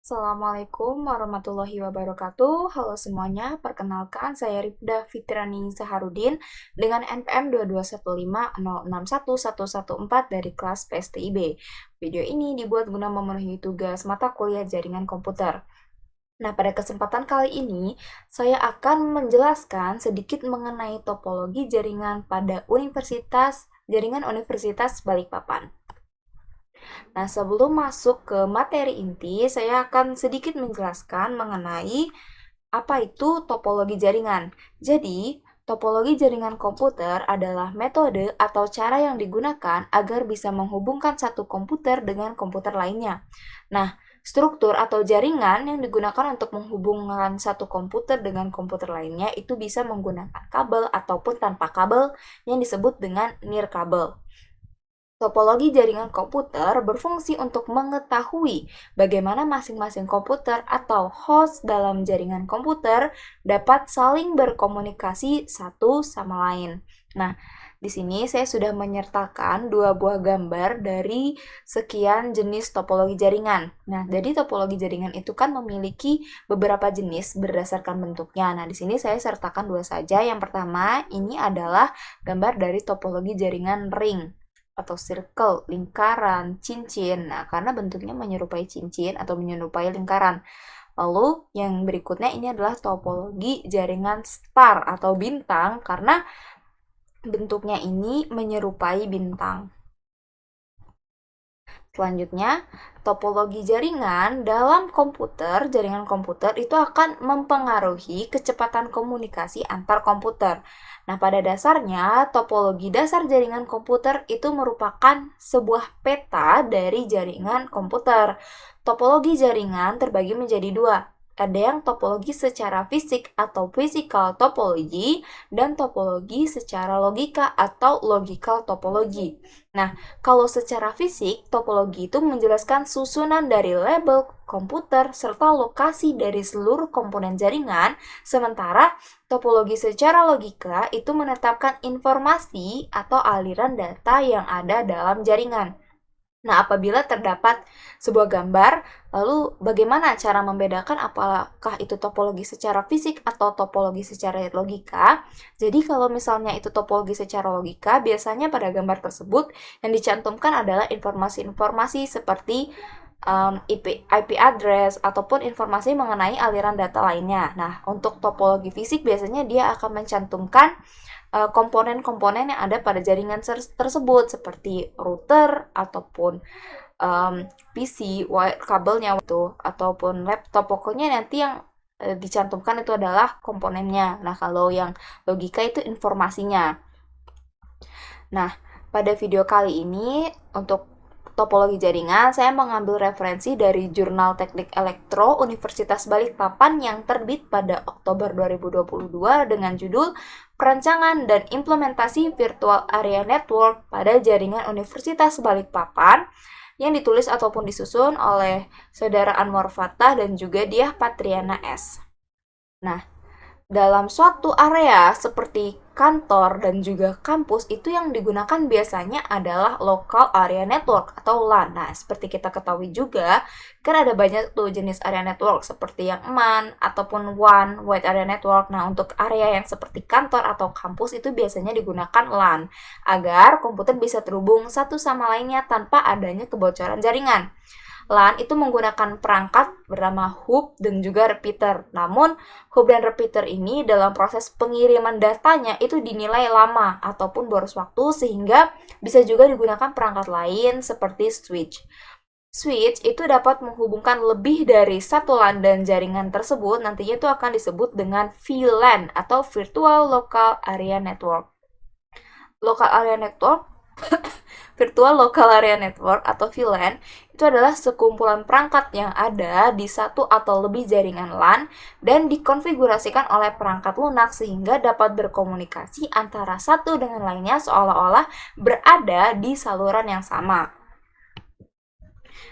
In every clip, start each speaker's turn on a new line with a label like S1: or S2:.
S1: Assalamualaikum warahmatullahi wabarakatuh. Halo semuanya, perkenalkan saya Rifda Fitrani Saharudin dengan NPM 22150611114 dari kelas PSTIB. Video ini dibuat guna memenuhi tugas mata kuliah jaringan komputer. Nah, pada kesempatan kali ini, saya akan menjelaskan sedikit mengenai topologi jaringan pada jaringan Universitas Balikpapan. Nah, sebelum masuk ke materi inti, saya akan sedikit menjelaskan mengenai apa itu topologi jaringan. Jadi, topologi jaringan komputer adalah metode atau cara yang digunakan agar bisa menghubungkan satu komputer dengan komputer lainnya. Nah, struktur atau jaringan yang digunakan untuk menghubungkan satu komputer dengan komputer lainnya itu bisa menggunakan kabel ataupun tanpa kabel yang disebut dengan nirkabel. Topologi jaringan komputer berfungsi untuk mengetahui bagaimana masing-masing komputer atau host dalam jaringan komputer dapat saling berkomunikasi satu sama lain. Nah, di sini saya sudah menyertakan dua buah gambar dari sekian jenis topologi jaringan. Nah, jadi topologi jaringan itu kan memiliki beberapa jenis berdasarkan bentuknya. Nah, di sini saya sertakan dua saja. Yang pertama, ini adalah gambar dari topologi jaringan ring atau circle, lingkaran, cincin. Nah, karena bentuknya menyerupai cincin atau menyerupai lingkaran. Lalu yang berikutnya ini adalah topologi jaringan star atau bintang karena bentuknya ini menyerupai bintang. Selanjutnya, topologi jaringan dalam jaringan komputer itu akan mempengaruhi kecepatan komunikasi antar komputer. Nah, pada dasarnya, topologi dasar jaringan komputer itu merupakan sebuah peta dari jaringan komputer. Topologi jaringan terbagi menjadi dua. Ada yang topologi secara fisik atau physical topology dan topologi secara logika atau logical topology. Nah, kalau secara fisik, topologi itu menjelaskan susunan dari label komputer serta lokasi dari seluruh komponen jaringan, sementara topologi secara logika itu menetapkan informasi atau aliran data yang ada dalam jaringan. Nah, apabila terdapat sebuah gambar, lalu bagaimana cara membedakan apakah itu topologi secara fisik atau topologi secara logika? Jadi, kalau misalnya itu topologi secara logika, biasanya pada gambar tersebut yang dicantumkan adalah informasi-informasi seperti IP address ataupun informasi mengenai aliran data lainnya. Nah, untuk topologi fisik biasanya dia akan mencantumkan komponen-komponen yang ada pada jaringan tersebut seperti router ataupun PC, wire kabelnya itu ataupun laptop. Pokoknya nanti yang dicantumkan itu adalah komponennya. Nah, kalau yang logika itu informasinya. Nah, pada video kali ini untuk topologi jaringan, saya mengambil referensi dari Jurnal Teknik Elektro Universitas Balikpapan yang terbit pada Oktober 2022 dengan judul Perancangan dan Implementasi Virtual Area Network pada Jaringan Universitas Balikpapan yang ditulis ataupun disusun oleh Saudara Anwar Fattah dan juga Diah Patriana S. Nah, dalam suatu area seperti kantor dan juga kampus itu yang digunakan biasanya adalah local area network atau LAN. Nah, seperti kita ketahui juga, kan ada banyak tuh jenis area network seperti yang MAN ataupun WAN, Wide Area Network. Nah, untuk area yang seperti kantor atau kampus itu biasanya digunakan LAN agar komputer bisa terhubung satu sama lainnya tanpa adanya kebocoran jaringan. LAN itu menggunakan perangkat bernama hub dan juga repeater. Namun, hub dan repeater ini dalam proses pengiriman datanya itu dinilai lama ataupun boros waktu sehingga bisa juga digunakan perangkat lain seperti switch. Switch itu dapat menghubungkan lebih dari satu LAN dan jaringan tersebut nantinya itu akan disebut dengan VLAN atau Virtual Local Area Network. Local Area Network Virtual Local Area Network atau VLAN itu adalah sekumpulan perangkat yang ada di satu atau lebih jaringan LAN dan dikonfigurasikan oleh perangkat lunak sehingga dapat berkomunikasi antara satu dengan lainnya seolah-olah berada di saluran yang sama.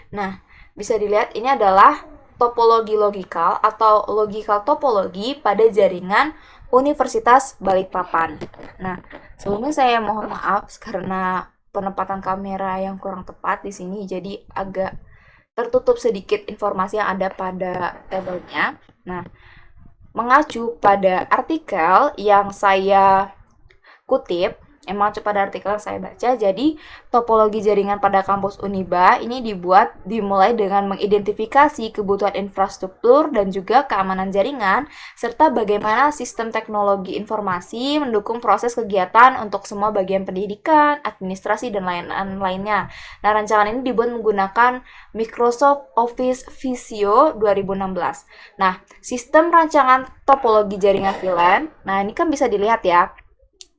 S1: Nah, bisa dilihat ini adalah topologi logikal atau logical topologi pada jaringan Universitas Balikpapan. Nah, sebelumnya saya mohon maaf karena penempatan kamera yang kurang tepat di sini, jadi agak tertutup sedikit informasi yang ada pada tabelnya. Nah, mengacu pada artikel yang saya kutip, mengacu pada artikel yang saya baca, jadi topologi jaringan pada kampus Uniba ini dimulai dengan mengidentifikasi kebutuhan infrastruktur dan juga keamanan jaringan, serta bagaimana sistem teknologi informasi mendukung proses kegiatan untuk semua bagian pendidikan, administrasi, dan lain-lainnya. Nah, rancangan ini dibuat menggunakan Microsoft Office Visio 2016. Nah, sistem rancangan topologi jaringan VLAN, nah ini kan bisa dilihat ya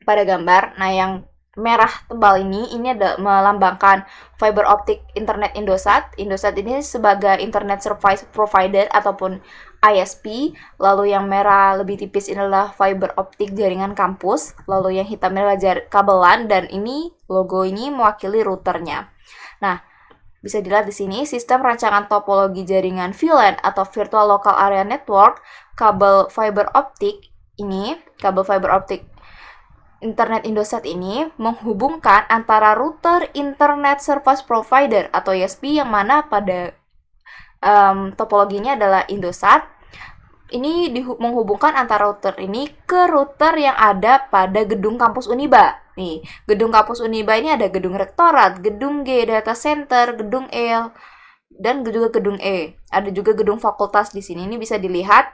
S1: pada gambar. Nah, yang merah tebal ini ada melambangkan fiber optic internet Indosat. Indosat ini sebagai internet service provider ataupun ISP. Lalu yang merah lebih tipis ini adalah fiber optic jaringan kampus. Lalu yang hitam ini adalah kabelan, dan ini logo ini mewakili routernya. Nah, bisa dilihat di sini sistem rancangan topologi jaringan VLAN atau Virtual Local Area Network kabel fiber optic Internet Indosat ini menghubungkan antara router Internet Service Provider atau ISP yang mana pada topologinya adalah Indosat. Ini menghubungkan antara router ini ke router yang ada pada gedung kampus Uniba. Nih, gedung kampus Uniba ini ada gedung rektorat, gedung G, data center, gedung L, dan juga gedung E. Ada juga gedung fakultas di sini. Ini bisa dilihat.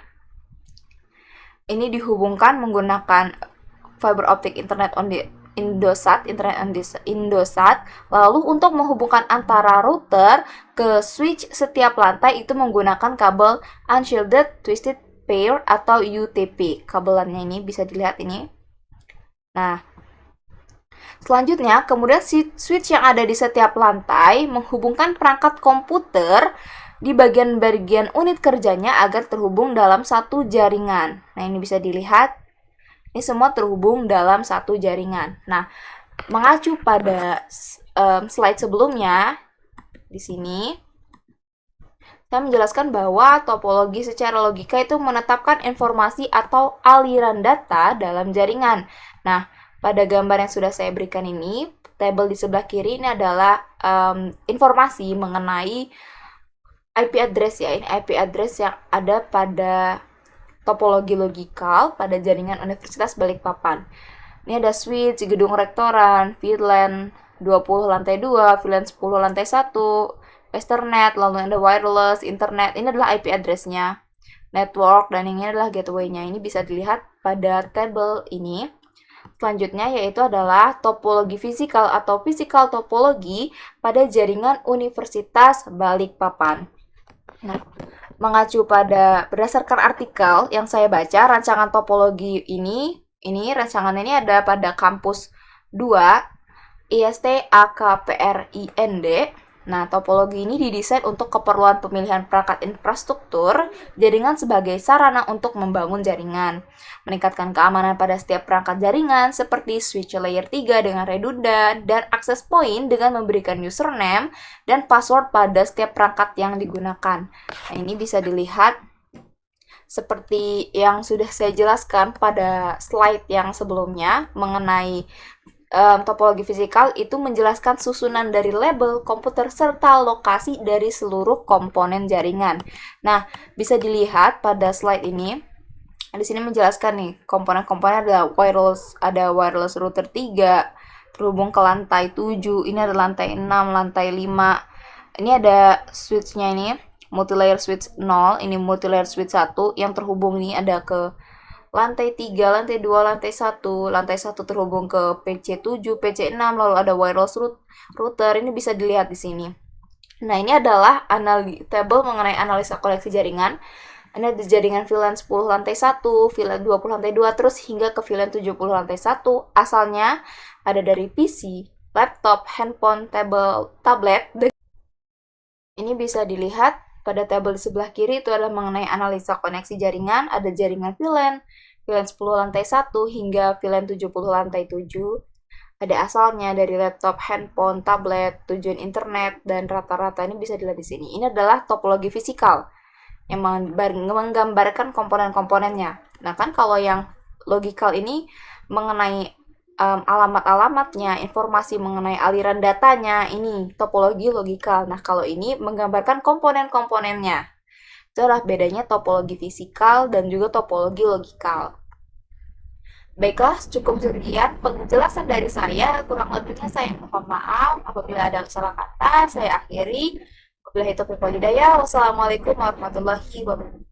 S1: Ini dihubungkan menggunakan fiber optic internet Indosat. Lalu untuk menghubungkan antara router ke switch setiap lantai itu menggunakan kabel unshielded twisted pair atau UTP. Kabelannya ini bisa dilihat ini. Nah, selanjutnya kemudian switch yang ada di setiap lantai menghubungkan perangkat komputer di bagian-bagian unit kerjanya agar terhubung dalam satu jaringan. Nah, ini bisa dilihat. Ini semua terhubung dalam satu jaringan. Nah, mengacu pada slide sebelumnya, di sini, saya menjelaskan bahwa topologi secara logika itu menetapkan informasi atau aliran data dalam jaringan. Nah, pada gambar yang sudah saya berikan ini, tabel di sebelah kiri ini adalah informasi mengenai IP address ya. Ini IP address yang ada pada topologi logikal pada jaringan Universitas Balikpapan. Ini ada switch, gedung rektoran, VLAN 20 lantai 2, VLAN 10 lantai 1, Ethernet, lalu ada wireless, internet. Ini adalah IP address-nya, network, dan ini adalah gateway-nya. Ini bisa dilihat pada tabel ini. Selanjutnya yaitu adalah topologi fisikal atau physical topologi pada jaringan Universitas Balikpapan. Nah, mengacu pada berdasarkan artikel yang saya baca, rancangan topologi ini rancangannya ini ada pada kampus 2 IST AKPRIND. Nah, topologi ini didesain untuk keperluan pemilihan perangkat infrastruktur jaringan sebagai sarana untuk membangun jaringan, meningkatkan keamanan pada setiap perangkat jaringan seperti switch layer 3 dengan redundan, dan access point dengan memberikan username dan password pada setiap perangkat yang digunakan. Nah, ini bisa dilihat seperti yang sudah saya jelaskan pada slide yang sebelumnya mengenai topologi fisikal itu menjelaskan susunan dari label komputer serta lokasi dari seluruh komponen jaringan. Nah, bisa dilihat pada slide ini. Di sini menjelaskan nih, komponen-komponen ada wireless router 3 terhubung ke lantai 7. Ini ada lantai 6, lantai 5. Ini ada switch-nya ini, multilayer switch 0, ini multilayer switch 1 yang terhubung ini ada ke lantai 3, lantai 2, lantai 1. Lantai 1 terhubung ke PC7, PC6, lalu ada wireless router. Ini bisa dilihat di sini. Nah, ini adalah table mengenai analisa koneksi jaringan. Ini ada jaringan VLAN 10 lantai 1, VLAN 20 lantai 2, terus hingga ke VLAN 70 lantai 1. Asalnya ada dari PC, laptop, handphone, tablet. Ini bisa dilihat pada tabel di sebelah kiri itu adalah mengenai analisa koneksi jaringan. Ada jaringan VLAN 10 lantai 1 hingga VLAN 70 lantai 7. Ada asalnya dari laptop, handphone, tablet, tujuan internet, dan rata-rata ini bisa dilihat di sini. Ini adalah topologi fisikal yang menggambarkan komponen-komponennya. Nah, kan kalau yang logikal ini mengenai alamat-alamatnya, informasi mengenai aliran datanya, ini topologi logikal. Nah, kalau ini menggambarkan komponen-komponennya. Itulah bedanya topologi fisikal dan juga topologi logikal. Baiklah, cukup sekian penjelasan dari saya. Kurang lebihnya saya mohon maaf. Apabila ada salah kata, saya akhiri. Wabillahi taufiq wal hidayah. Wassalamualaikum warahmatullahi wabarakatuh.